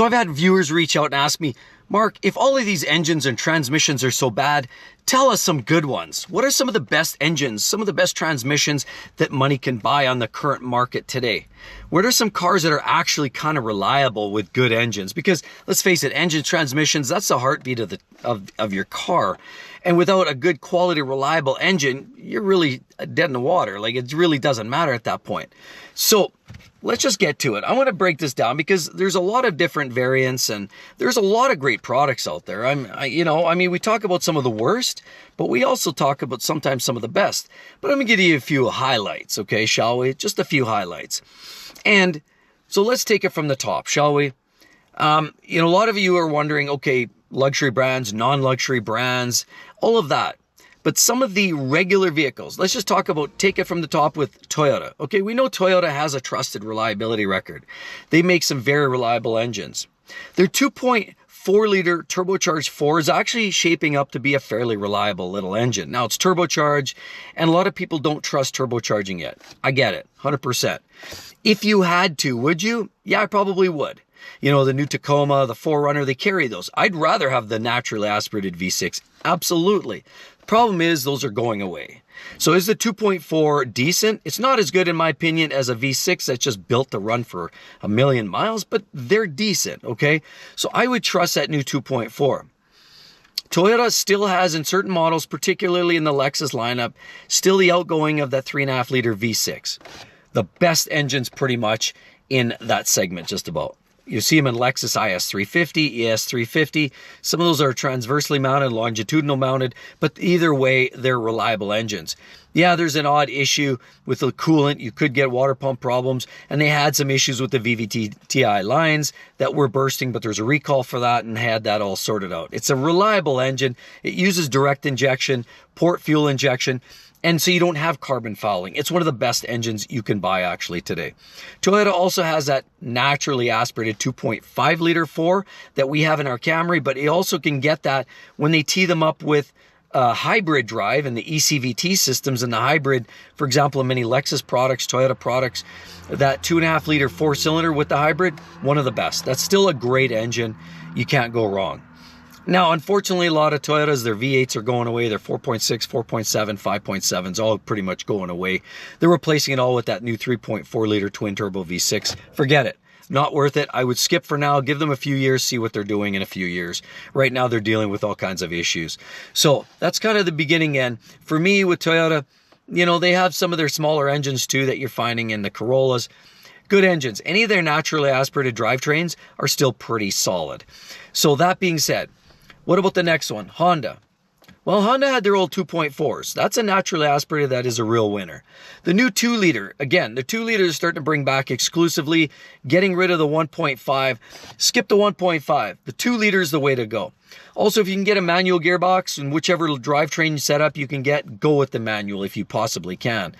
So I've had viewers reach out and ask me, Mark, if all of these engines and transmissions are so bad, tell us some good ones. What are some of the best engines, some of the best transmissions that money can buy on the current market today? What are some cars that are actually kind of reliable with good engines? Because let's face it, engine transmissions, that's the heartbeat of your car. And without a good quality, reliable engine, you're really dead in the water. Like, it really doesn't matter at that point. So let's just get to it. I want to break this down because there's a lot of different variants and there's a lot of great products out there. We talk about some of the worst, but we also talk about sometimes some of the best. But I'm going to give you a few highlights, okay, shall we? Just a few highlights. And so let's take it from the top, shall we? A lot of you are wondering, okay, luxury brands, non-luxury brands, all of that. But some of the regular vehicles, let's just take it from the top with Toyota. Okay, we know Toyota has a trusted reliability record. They make some very reliable engines. Their 2.4-liter turbocharged 4 is actually shaping up to be a fairly reliable little engine. Now, it's turbocharged, and a lot of people don't trust turbocharging yet. I get it, 100%. If you had to, would you? Yeah, I probably would. The new Tacoma, the 4Runner, they carry those. I'd rather have the naturally aspirated V6. Absolutely. Problem is, those are going away. So is the 2.4 decent? It's not as good, in my opinion, as a V6 that's just built to run for 1 million miles, but they're decent, okay? So I would trust that new 2.4. Toyota still has, in certain models, particularly in the Lexus lineup, still the outgoing of that 3.5-liter V6. The best engines pretty much in that segment, just about. You see them in Lexus IS350, ES350. Some of those are transversely mounted, longitudinal mounted, but either way, they're reliable engines. Yeah, there's an odd issue with the coolant. You could get water pump problems, and they had some issues with the VVT-TI lines that were bursting, but there's a recall for that and had that all sorted out. It's a reliable engine. It uses direct injection, port fuel injection, and so you don't have carbon fouling. It's one of the best engines you can buy actually today. Toyota also has that naturally aspirated 2.5-liter 4 that we have in our Camry, but you also can get that when they tee them up with a hybrid drive and the ECVT systems in the hybrid. For example, in many Lexus products, Toyota products, that 2.5-liter 4-cylinder with the hybrid, one of the best. That's still a great engine. You can't go wrong. Now, unfortunately, a lot of Toyotas, their V8s are going away. Their 4.6, 4.7, 5.7s, all pretty much going away. They're replacing it all with that new 3.4-liter twin-turbo V6. Forget it. Not worth it. I would skip for now, give them a few years, see what they're doing in a few years. Right now, they're dealing with all kinds of issues. So that's kind of the beginning end. For me, with Toyota, they have some of their smaller engines too that you're finding in the Corollas. Good engines. Any of their naturally aspirated drivetrains are still pretty solid. So that being said, what about the next one? Honda. Well, Honda had their old 2.4s. That's a naturally aspirated. That is a real winner. The new 2-liter, again, the 2-liter is starting to bring back exclusively, getting rid of the 1.5. Skip the 1.5. The 2-liter is the way to go. Also, if you can get a manual gearbox and whichever drivetrain setup you can get, go with the manual if you possibly can.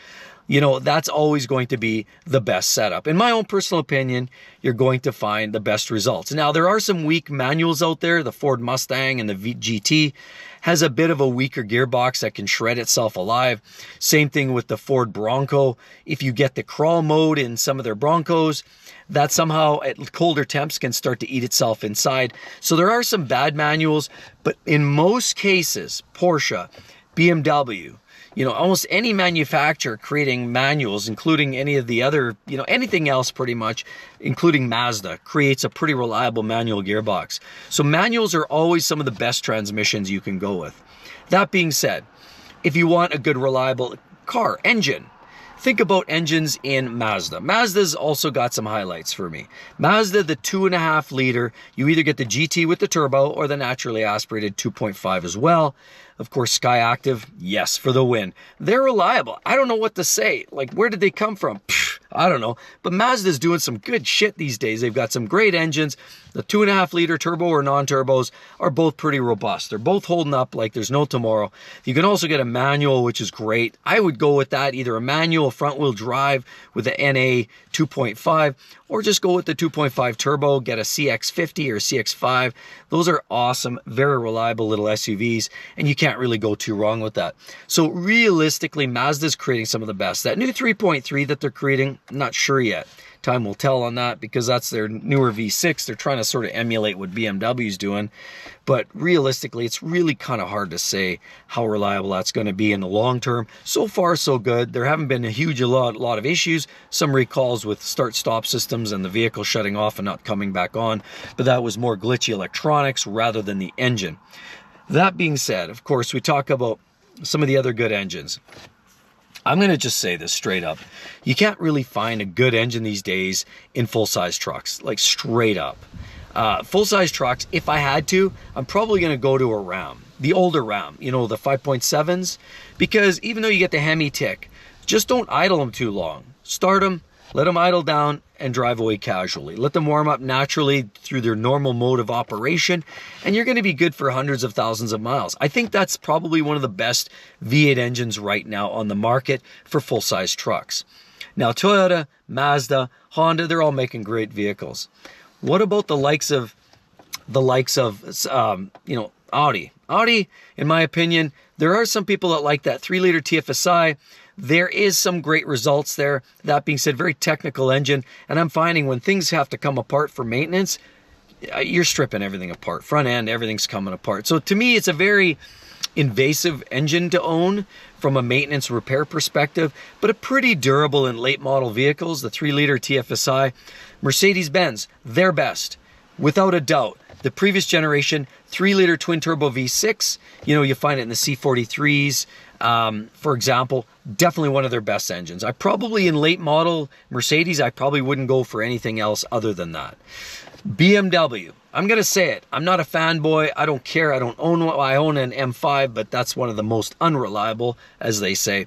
That's always going to be the best setup. In my own personal opinion, you're going to find the best results. Now, there are some weak manuals out there. The Ford Mustang and the GT has a bit of a weaker gearbox that can shred itself alive. Same thing with the Ford Bronco. If you get the crawl mode in some of their Broncos, that somehow at colder temps can start to eat itself inside. So there are some bad manuals, but in most cases, Porsche, BMW, almost any manufacturer creating manuals, including any of the other, anything else pretty much, including Mazda, creates a pretty reliable manual gearbox. So manuals are always some of the best transmissions you can go with. That being said, if you want a good, reliable car, engine, think about engines in Mazda. Mazda's also got some highlights for me. Mazda, the 2.5-liter, you either get the GT with the turbo or the naturally aspirated 2.5 as well. Of course, Sky Active, yes, for the win. They're reliable. I don't know what to say. Like, where did they come from? I don't know. But Mazda's doing some good shit these days. They've got some great engines. The 2.5-liter turbo or non-turbos are both pretty robust. They're both holding up like there's no tomorrow. You can also get a manual, which is great. I would go with that, either a manual front-wheel drive with the NA 2.5, or just go with the 2.5 turbo, get a CX-50 or CX-5. Those are awesome, very reliable little SUVs, and you can't really go too wrong with that. So realistically, Mazda's creating some of the best. That new 3.3 that they're creating, not sure yet. Time will tell on that, because that's their newer V6. They're trying to sort of emulate what BMW's doing. But realistically, it's really kind of hard to say how reliable that's going to be in the long term. So far, so good. There haven't been a lot of issues. Some recalls with start-stop systems and the vehicle shutting off and not coming back on. But that was more glitchy electronics rather than the engine. That being said, of course, we talk about some of the other good engines. I'm going to just say this straight up. You can't really find a good engine these days in full-size trucks, like straight up. Full-size trucks, if I had to, I'm probably going to go to a Ram, the older Ram, you know, the 5.7s, because even though you get the Hemi tick, just don't idle them too long. Start them, let them idle down, and drive away casually. Let them warm up naturally through their normal mode of operation, and you're going to be good for hundreds of thousands of miles. I think that's probably one of the best V8 engines right now on the market for full-size trucks. Now, Toyota, Mazda, Honda, they're all making great vehicles. What about the likes of you know, Audi? Audi, in my opinion, there are some people that like that 3-liter TFSI. There is some great results there. That being said, very technical engine. And I'm finding when things have to come apart for maintenance, you're stripping everything apart. Front end, everything's coming apart. So to me, it's a very invasive engine to own from a maintenance repair perspective, but a pretty durable in late model vehicles. The 3-liter TFSI, Mercedes-Benz, their best, without a doubt. The previous generation 3-liter twin turbo V6, you know, you find it in the C43s, for example, definitely one of their best engines. I probably, in late model Mercedes, I probably wouldn't go for anything else other than that. BMW, I'm going to say it. I'm not a fanboy. I don't care. I don't own one. I own an M5, but that's one of the most unreliable, as they say.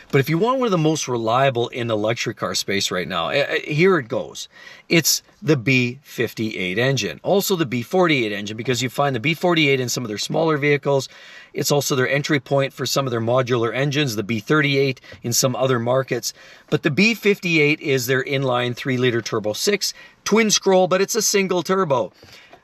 But if you want one of the most reliable in the luxury car space right now, here it goes. It's the B58 engine. Also the B48 engine, because you find the B48 in some of their smaller vehicles. It's also their entry point for some of their modular engines, the B38 in some other markets. But the B58 is their inline 3-liter turbo 6, twin scroll, but it's a single turbo.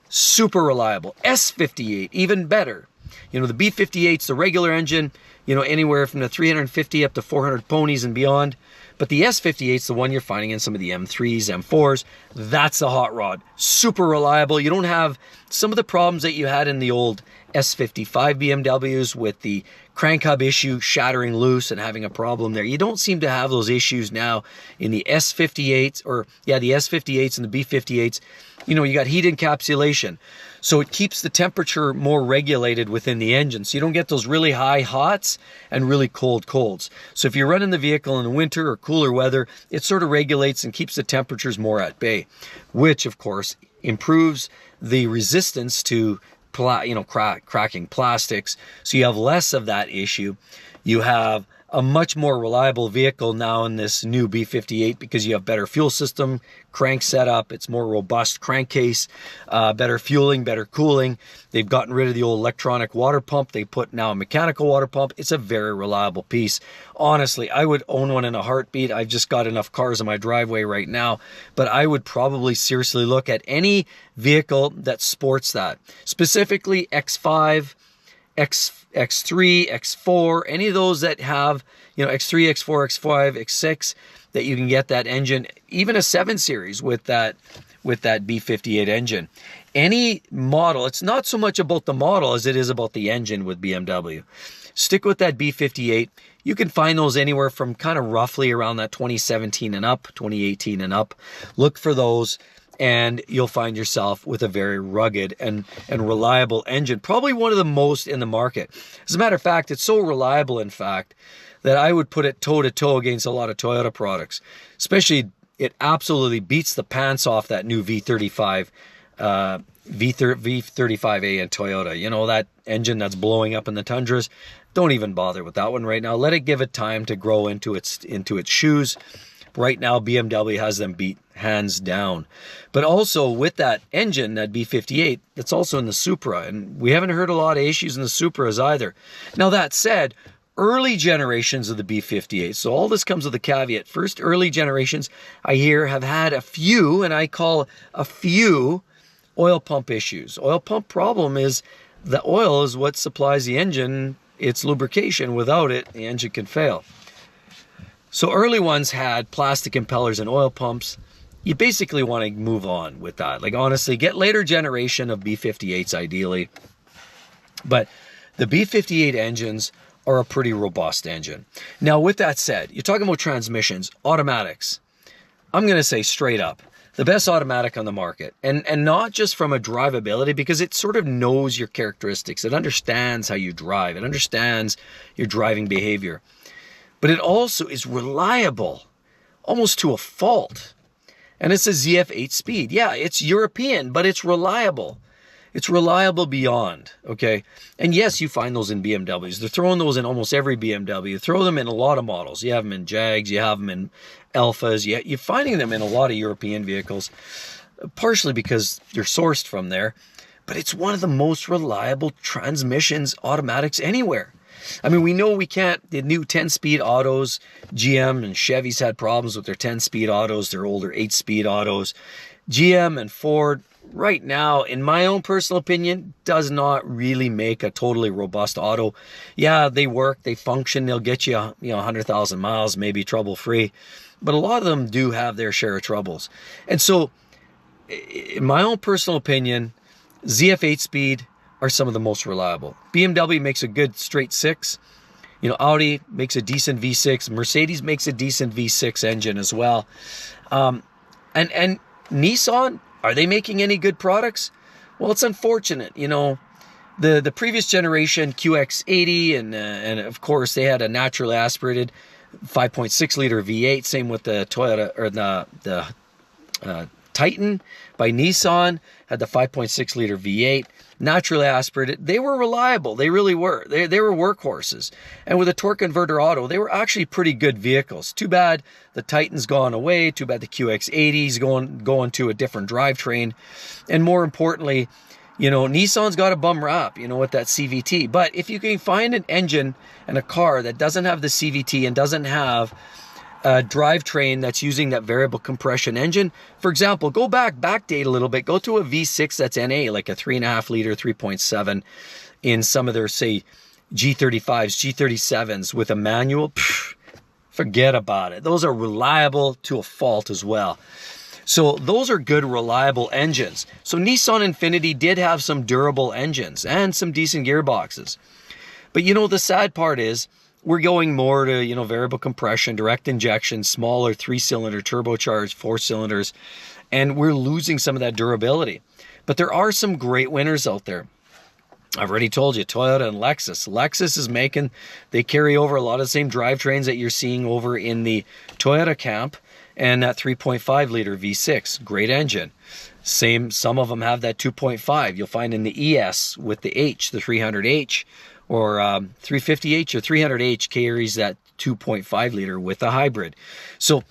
Super reliable. S58, even better. You know, the B58's the regular engine, you know, anywhere from the 350 up to 400 ponies and beyond. But the S58's the one you're finding in some of the M3s, M4s. That's a hot rod. Super reliable. You don't have some of the problems that you had in the old S55 BMWs with the crank hub issue shattering loose and having a problem there. You don't seem to have those issues now in the S58s, or yeah, the S58s and the B58s. You know, you got heat encapsulation. So it keeps the temperature more regulated within the engine. So you don't get those really high hots and really cold colds. So if you're running the vehicle in the winter or cooler weather, it sort of regulates and keeps the temperatures more at bay, which of course improves the resistance to cracking plastics. So you have less of that issue. You have a much more reliable vehicle now in this new B58 because you have better fuel system, crank setup, it's more robust crankcase, better fueling, better cooling. They've gotten rid of the old electronic water pump. They put now a mechanical water pump. It's a very reliable piece. Honestly, I would own one in a heartbeat. I've just got enough cars in my driveway right now, but I would probably seriously look at any vehicle that sports that. Specifically X5, X3, X4, any of those that have, you know, X3, X4, X5, X6, that you can get that engine, even a 7 Series with that B58 engine. Any model, it's not so much about the model as it is about the engine with BMW. Stick with that B58. You can find those anywhere from kind of roughly around that 2017 and up, 2018 and up. Look for those, and you'll find yourself with a very rugged and reliable engine, probably one of the most in the market. As a matter of fact, it's so reliable, in fact, that I would put it toe-to-toe against a lot of Toyota products. Especially, it absolutely beats the pants off that new V35, V35A in Toyota. You know, that engine that's blowing up in the Tundras. Don't even bother with that one right now. Let it give it time to grow into its shoes. Right now, BMW has them beat hands down. But also with that engine, that B58, that's also in the Supra. And we haven't heard a lot of issues in the Supras either. Now that said, early generations of the B58, so all this comes with a caveat. First, early generations, I hear, have had a few, and I call a few, oil pump issues. Oil pump problem is the oil is what supplies the engine its lubrication. Without it, the engine can fail. So early ones had plastic impellers and oil pumps. You basically want to move on with that. Like, honestly, get later generation of B58s ideally. But the B58 engines are a pretty robust engine. Now, with that said, you're talking about transmissions, automatics. I'm going to say straight up, the best automatic on the market. And not just from a drivability, because it sort of knows your characteristics. It understands how you drive. It understands your driving behavior. But it also is reliable, almost to a fault. And it's a ZF 8-speed. Yeah, it's European, but it's reliable. It's reliable beyond, okay? And yes, you find those in BMWs. They're throwing those in almost every BMW. Throw them in a lot of models. You have them in Jags, you have them in Alphas. You're finding them in a lot of European vehicles, partially because they're sourced from there. But it's one of the most reliable transmissions, automatics anywhere. I mean, we know we can't, the new 10-speed autos, GM and Chevy's had problems with their 10-speed autos, their older 8-speed autos. GM and Ford, right now, in my own personal opinion, does not really make a totally robust auto. Yeah, they work, they function, they'll get you, 100,000 miles, maybe trouble-free. But a lot of them do have their share of troubles. And so, in my own personal opinion, ZF 8-speed are some of the most reliable. BMW makes a good straight 6. Audi makes a decent V6. Mercedes makes a decent V6 engine as well. And Nissan, are they making any good products? Well, it's unfortunate. The previous generation QX80 and of course they had a naturally aspirated 5.6 liter V8. Same with the Toyota or the Titan by Nissan had the 5.6 liter V8. Naturally aspirated. They were reliable. They really were. They were workhorses. And with a torque converter auto, they were actually pretty good vehicles. Too bad the Titan's gone away. Too bad the QX80's going to a different drivetrain. And more importantly, Nissan's got a bum rap, with that CVT. But if you can find an engine and a car that doesn't have the CVT and doesn't have a drivetrain that's using that variable compression engine. For example, backdate a little bit, go to a V6 that's NA, like a 3.5 liter, 3.7 in some of their, say, G35s, G37s with a manual. Forget about it. Those are reliable to a fault as well. So those are good, reliable engines. So Nissan Infiniti did have some durable engines and some decent gearboxes. But the sad part is, we're going more to, variable compression, direct injection, smaller 3-cylinder turbocharged 4 cylinders, and we're losing some of that durability. But there are some great winners out there. I've already told you, Toyota and Lexus. Lexus is they carry over a lot of the same drivetrains that you're seeing over in the Toyota camp, and that 3.5 liter V6, great engine. Some of them have that 2.5. You'll find in the ES with the H, the 300H, or 350H or 300H carries that 2.5 liter with a hybrid. So,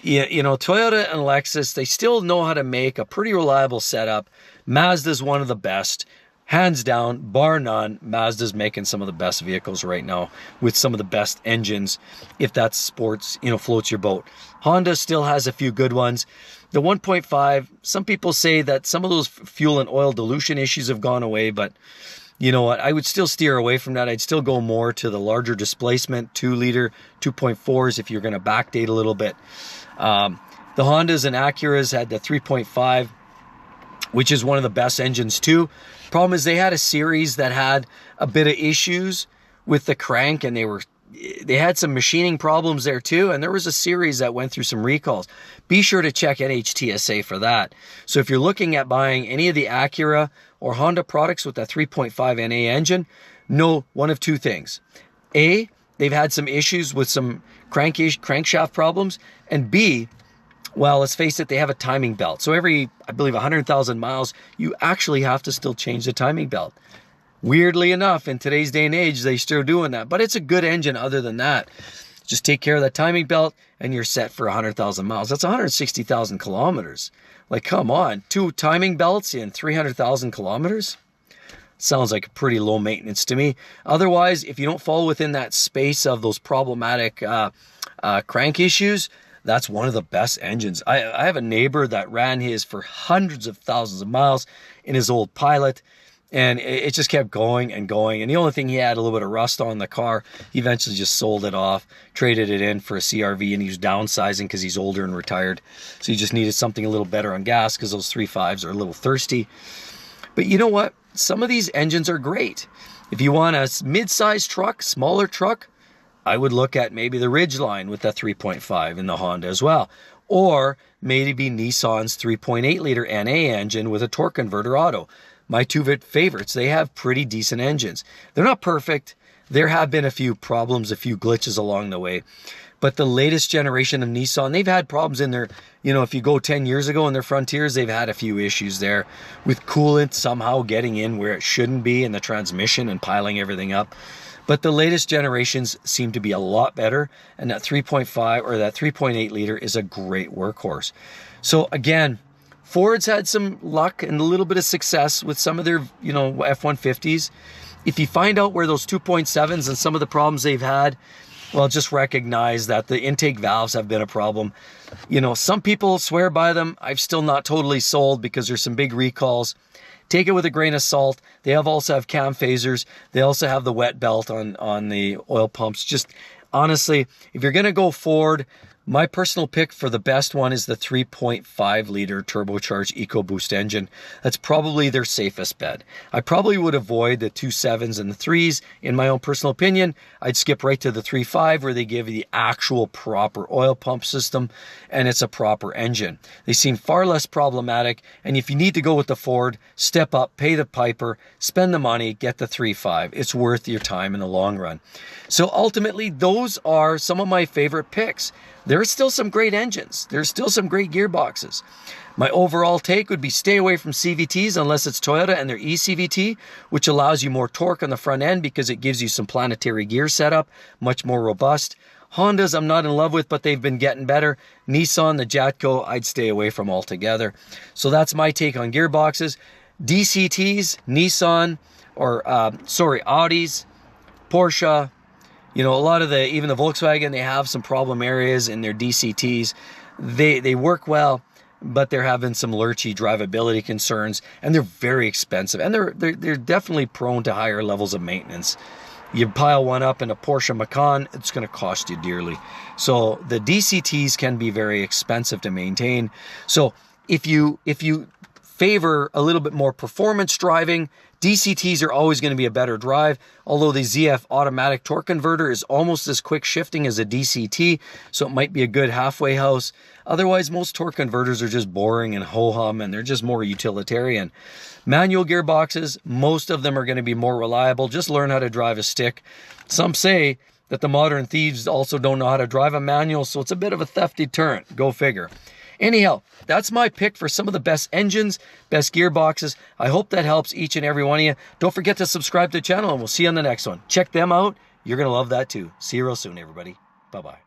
Toyota and Lexus, they still know how to make a pretty reliable setup. Mazda's one of the best. Hands down, bar none, Mazda's making some of the best vehicles right now with some of the best engines, if that sports, floats your boat. Honda still has a few good ones. The 1.5, some people say that some of those fuel and oil dilution issues have gone away, but you know what? I would still steer away from that. I'd still go more to the larger displacement, 2 liter, 2.4s if you're going to backdate a little bit. The Hondas and Acuras had the 3.5, which is one of the best engines too. Problem is they had a series that had a bit of issues with the crank, and they had some machining problems there too, and there was a series that went through some recalls. Be sure to check NHTSA for that. So if you're looking at buying any of the Acura or Honda products with that 3.5 NA engine, know one of two things. A, they've had some issues with some crankshaft problems, and B, well, let's face it, they have a timing belt. So every, I believe, 100,000 miles, you actually have to still change the timing belt. Weirdly enough, in today's day and age, they're still doing that. But it's a good engine other than that. Just take care of that timing belt, and you're set for 100,000 miles. That's 160,000 kilometers. Like, come on, 2 timing belts in 300,000 kilometers? Sounds like pretty low maintenance to me. Otherwise, if you don't fall within that space of those problematic crank issues, that's one of the best engines. I have a neighbor that ran his for hundreds of thousands of miles in his old Pilot, And it just kept going and going. And the only thing, he had a little bit of rust on the car. He eventually just sold it off, traded it in for a CRV, and he was downsizing because he's older and retired. So he just needed something a little better on gas because those 3.5s are a little thirsty. But you know what? Some of these engines are great. If you want a mid-sized truck, smaller truck, I would look at maybe the Ridgeline with that 3.5 in the Honda as well. Or maybe Nissan's 3.8 liter NA engine with a torque converter auto. My two favorites. They have pretty decent engines. They're not perfect. There have been a few problems, a few glitches along the way. But the latest generation of Nissan, they've had problems in their, if you go 10 years ago in their Frontiers, they've had a few issues there with coolant somehow getting in where it shouldn't be in the transmission and piling everything up. But the latest generations seem to be a lot better, and that 3.5 or that 3.8 liter is a great workhorse. So again, Ford's had some luck and a little bit of success with some of their, F-150s. If you find out where those 2.7s and some of the problems they've had, well, just recognize that the intake valves have been a problem. Some people swear by them. I've still not totally sold because there's some big recalls. Take it with a grain of salt. They also have cam phasers. They also have the wet belt on the oil pumps. Just honestly, if you're going to go Ford, my personal pick for the best one is the 3.5 liter turbocharged EcoBoost engine. That's probably their safest bet. I probably would avoid the 2.7s and the 3s. In my own personal opinion, I'd skip right to the 3.5 where they give you the actual proper oil pump system and it's a proper engine. They seem far less problematic, and if you need to go with the Ford, step up, pay the piper, spend the money, get the 3.5. It's worth your time in the long run. So ultimately, those are some of my favorite picks. There are still some great engines. There's still some great gearboxes. My overall take would be stay away from CVTs unless it's Toyota and their eCVT, which allows you more torque on the front end because it gives you some planetary gear setup, much more robust. Hondas I'm not in love with, but they've been getting better. Nissan, the Jatco, I'd stay away from altogether. So that's my take on gearboxes. DCTs, Nissan, or Audis, Porsche, a lot of even the Volkswagen, they have some problem areas in their DCTs. They work well, but they're having some lurchy drivability concerns, and they're very expensive, and they're definitely prone to higher levels of maintenance. You pile one up in a Porsche Macan, it's going to cost you dearly. So the DCTs can be very expensive to maintain. So if you favor a little bit more performance driving, DCTs are always going to be a better drive, although the ZF automatic torque converter is almost as quick shifting as a DCT, so it might be a good halfway house. Otherwise, most torque converters are just boring and ho-hum, and they're just more utilitarian. Manual gearboxes, most of them are going to be more reliable. Just learn how to drive a stick. Some say that the modern thieves also don't know how to drive a manual, so it's a bit of a theft deterrent. Go figure. Anyhow, that's my pick for some of the best engines, best gearboxes. I hope that helps each and every one of you. Don't forget to subscribe to the channel, and we'll see you on the next one. Check them out. You're going to love that too. See you real soon, everybody. Bye-bye.